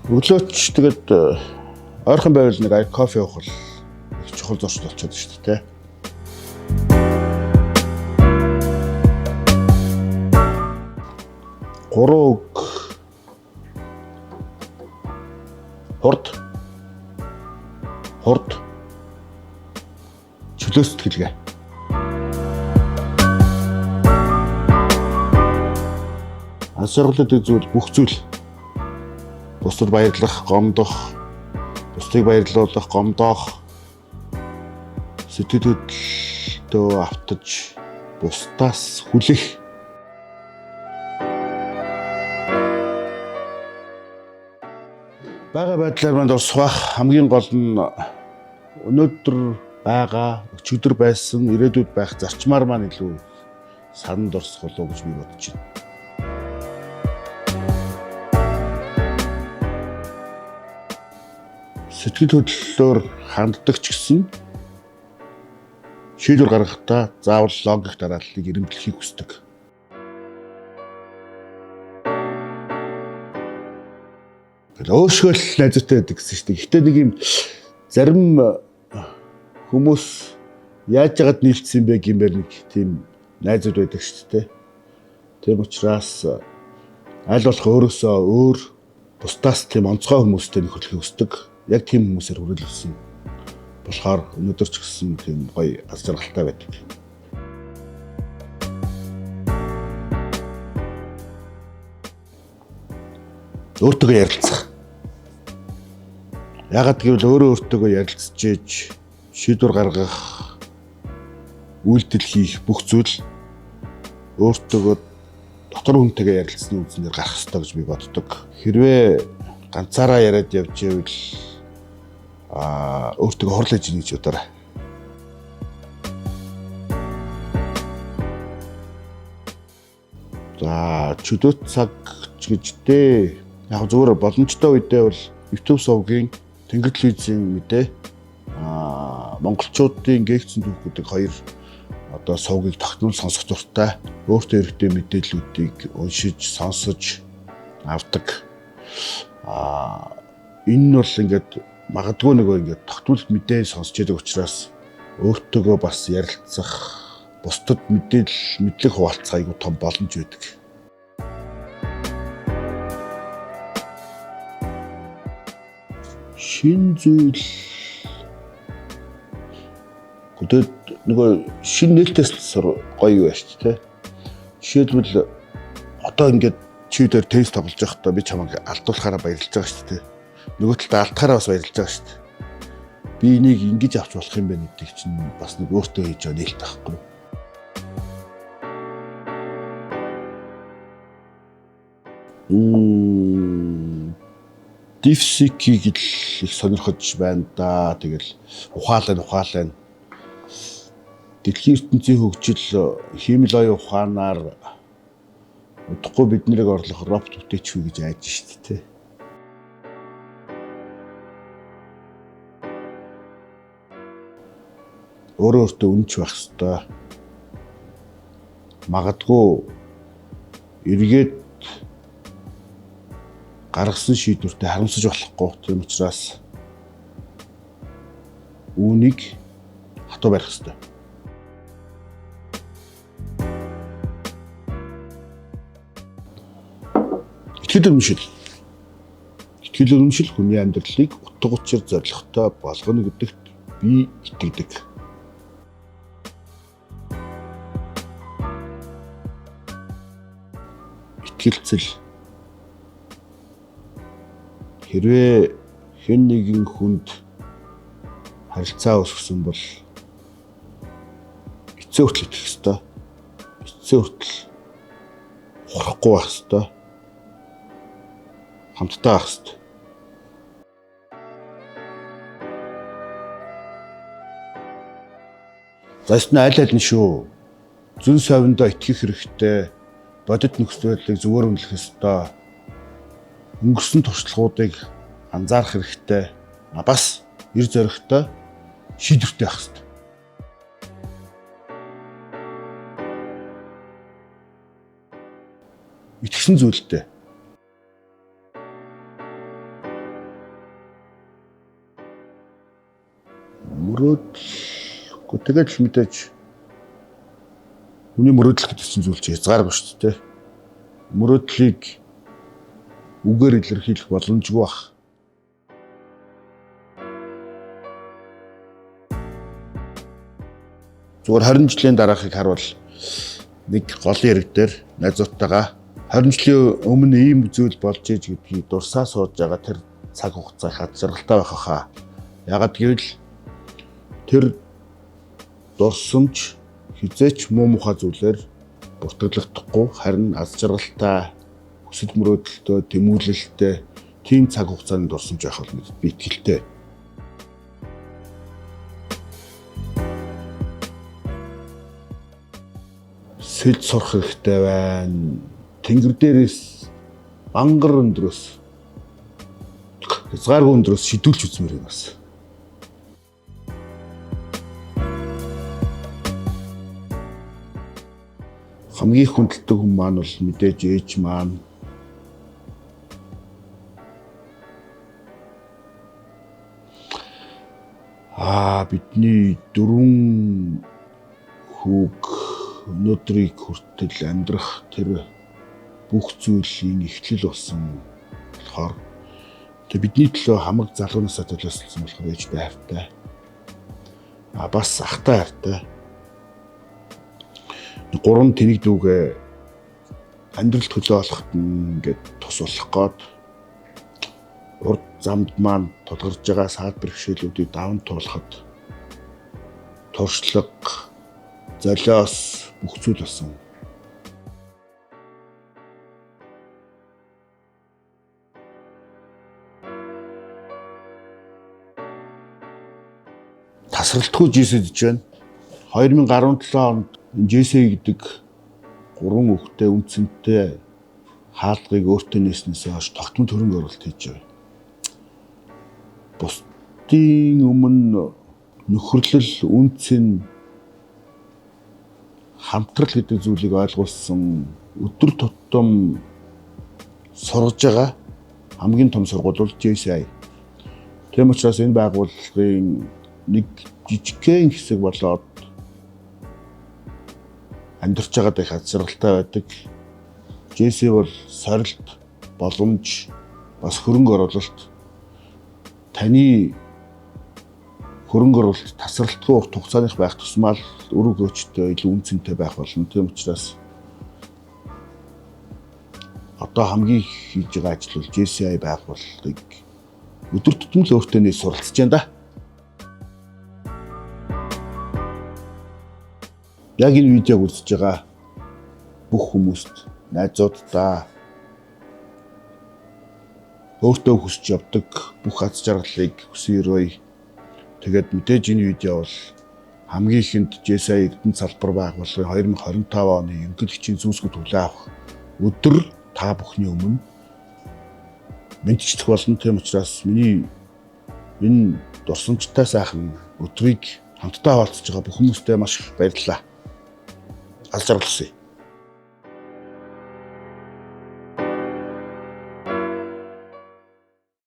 Өглөөч тэгээд ойрхон байвал нэг ай кофе уух их чухал зуршил болчиход шүү дээ. Гурван үг хурд чөлөө сэтгэлгээ. Ан сургалтын зүйл бүх зүйл бусдад баярлах, гомдох, бусдыг баярлуулах, гомдоох, сэтгэл хөдлөлтөө автаж, бусдаас хүлээх. Бага байдлаар манд урсгах хамгийн гол нь өнөөдөр байгаа, өчигдөр байсан, ирээдүйд байх зарчмаар маань илүү сананд орсох болов уу гэж би бодож байна. Сэтгэл хөдлөлөөр ханддаг ч гэсэн шийдвэр гаргахдаа заавал логик дарааллыг эрэмблэхийг хүсдэг. Өөрсгөл найзуутай байдаг гэсэн шүү дээ. Гэхдээ нэг юм зарим хүмүүс яаж яагаад нийлцсэн бэ гэмээр нэг тийм найзууд байдаг шүү дээ. Тийм учраас аль болох өөрөөсөө өөр бусдаас тийм онцгой хүмүүстэй нөхөрлөхийг хүсдэг. Яг тийм хүмүүсээр хүрээлүүлсэн болохоор өнөөдөр ч гэсэн тийм гоё аз жаргалтай байдаг. Өөртөө ярилцах. Ягаад гэвэл өөртөө ярилцж ээж шийдвэр гаргах, үйлдэл хийх бүх зүйл өөртөө дотор хүнтэйгээ ярилцсны үндсээр гарах ёстой гэж би боддог. Хэрвээ ганцаараа яриад явж ивэл өөртөө хорлож ийн гэж бодоорой. За чөлөөт цаг гэжтэй яг зүгээр боломжтой үедээ бол YouTube сувгийн Тэнгэр телевизийн мэдээ монголчуудын гээгцэн түүхүүдийг хоёр одоо сувгийг тогтмол сонсох дуртай өөртөө хэрэгтэй мэдээллүүдийг уншиж сонсож авдаг. Энэ нь бол ингээд магадгүй нөгөө ингээд тогтмол мэдээ сонсч байдаг учраас өөртөө бас ярилцах, бусдад мэдлэг хуваалцах айгүй том боломж байдаг. Шин зүйл гэдэг нөгөө шин нээлтээс гоё юу шүү дээ. Жишээлбэл одоо ингээд чи дээр тест тоглож байхдаа би чамайг алдуулахаараа баярлаж байгаа шүү дээ. Нөгөө талд алдахаараа бас баярлаж байгаа шүү дээ. Би энийг ингэж авч болох юм байна гэдэг чинь бас нэг өөртөө хийж байгаа нээлт байхгүй. Дифсикийг л их сонирхож байна да. Тэгэл ухаалаа. Дэлхийн ертөнцийн хөгжил хиймэл оюун ухаанаар удахгүй биднийг орлох робот бүтээчихвэ гэж айж шүү дээ. Өөртөө үнэнч байх ёстой. Магадгүй эргээд гаргасан шийдвэртэй харамсаж болохгүй. Тийм учраас үүнийг хатуу барих ёстой. Итгэл үнэмшил хүний амьдралыг утга учир зорилготой болгоно гэдэгт би итгэдэг. Итгэлцэл. Хэрвээ хэн нэгэн хүнд харилцаа үүсгэсэн бол эцсийн хүртэл итгэх ёстой. Эцсийн хүртэл хурахгүй байх ёстой. Хамтдаа байх ёстой. За энэ аль нь шүү. Зүн совиндоо итгэх хэрэгтэй. Бодит нөхцөл байдлыг зөвөр үнэлэх ёстой. Өнгөрсөн туршлагуудыг анзаарах хэрэгтэй. Бас эр зоригтой шийдвэртэй байх хэрэгтэй. Итгэсэн зүйлтэй. Тэгээд л мэдээж хүний мөрөөдөл гэдэг чинь зүйл чинь хязгааргүй шүү дээ. Мөрөөдлийг үгээр илэрхийлэх боломжгүй бах. Зүгээр 20 жилийн дараахыг харуул нэг голын хэрэг дээр найзуудтайгаа 20 жилийн өмнө ийм зүйл болж иж гэдгийг дурсаа сууж байгаа тэр цаг хугацаа хад жаргалтай байх хаа. Ягаад гэвэл тэр дурсамж хизээч муу мухай зүйлээр буртаглахдаггүй харин аз жаргалтай хүсэл мөрөөдөлтөй тэмүүлэлтэй тийм цаг хугацааны дурсамж байх бол би итгэлтэй. Сэлж сурах хэрэгтэй байна. Тэнгэр дээрээс мангар өндрөөс хязгааргүй өндрөөс шидүүлж үзмээр байна бас. Хамгийн хүндэлдэг хүн маань бол мэдээж ээж маань. Бидний 4 хүүг өнөөдрийг хүртэл амьдрах тэр бүх зүйлийн эхлэл болсон болохоор бидний төлөө хамаг залуунаасаа төлөөсөн болохоор ээжтэй хайртай. Бас ахтай хайртай. 3 тэнэг дүүгээ амьдрал төлөө олоход ингээд тус болох гээд урд замд маань тулгарч байгаа саалбар хичээлүүдийг даван туулахад туршлага золиос бүх зүйл болсон. Тасралтгүй жийсэж байна. 2017 онд Жесэ гэдэг 3 хүүхэдтэй үнцэнтэй хаалгыг өөртөө нээснээс хойш тогтмол хөрөнгө оруулалт хийж байна. Бусдын өмнө нөхөрлөл үнцэн хамтрал гэдэг зүйлийг ойлгуулсан өдөр тутам сургаж байгаа хамгийн том сургууль бол JCI. Тийм учраас энэ байгууллагын нэг жижигхэн хэсэг болоод амьдарч байгаад их аз жаргалтай байдаг. JCI бол сорилт, боломж, бас хөрөнгө оруулалт таны хөрөнгө оруулалт тасралтгүй урт хугацааных байх тусмаа л өрөг өчтөй илүү үнцэнтэй байх болно. Тийм учраас одоо хамгийн хийж байгаа ажил бол JCI байгууллагыг өдөр тутмын л өөртөө нээж суралцж байна да. Яг энэ видеог үзэж байгаа бүх хүмүүст найзуудаа өөртөө хүсч явдаг бүх аз жаргалыг хүсье. Тэгээд мэдээж энэ видео бол хамгийн ихэнд JCI Эрдэнэ салбар байгууллагын 2025 оны ерөнхийлөгчийн зүүсгүүд хүлээн авах өдөр та бүхний өмнө мэдчихэх болно. Тийм учраас миний энэ дурсамжтай сайхан өдрийг хамтдаа хаалцж байгаа бүх хүмүүстээ маш их баярлалаа. Аз жаргал хүсье.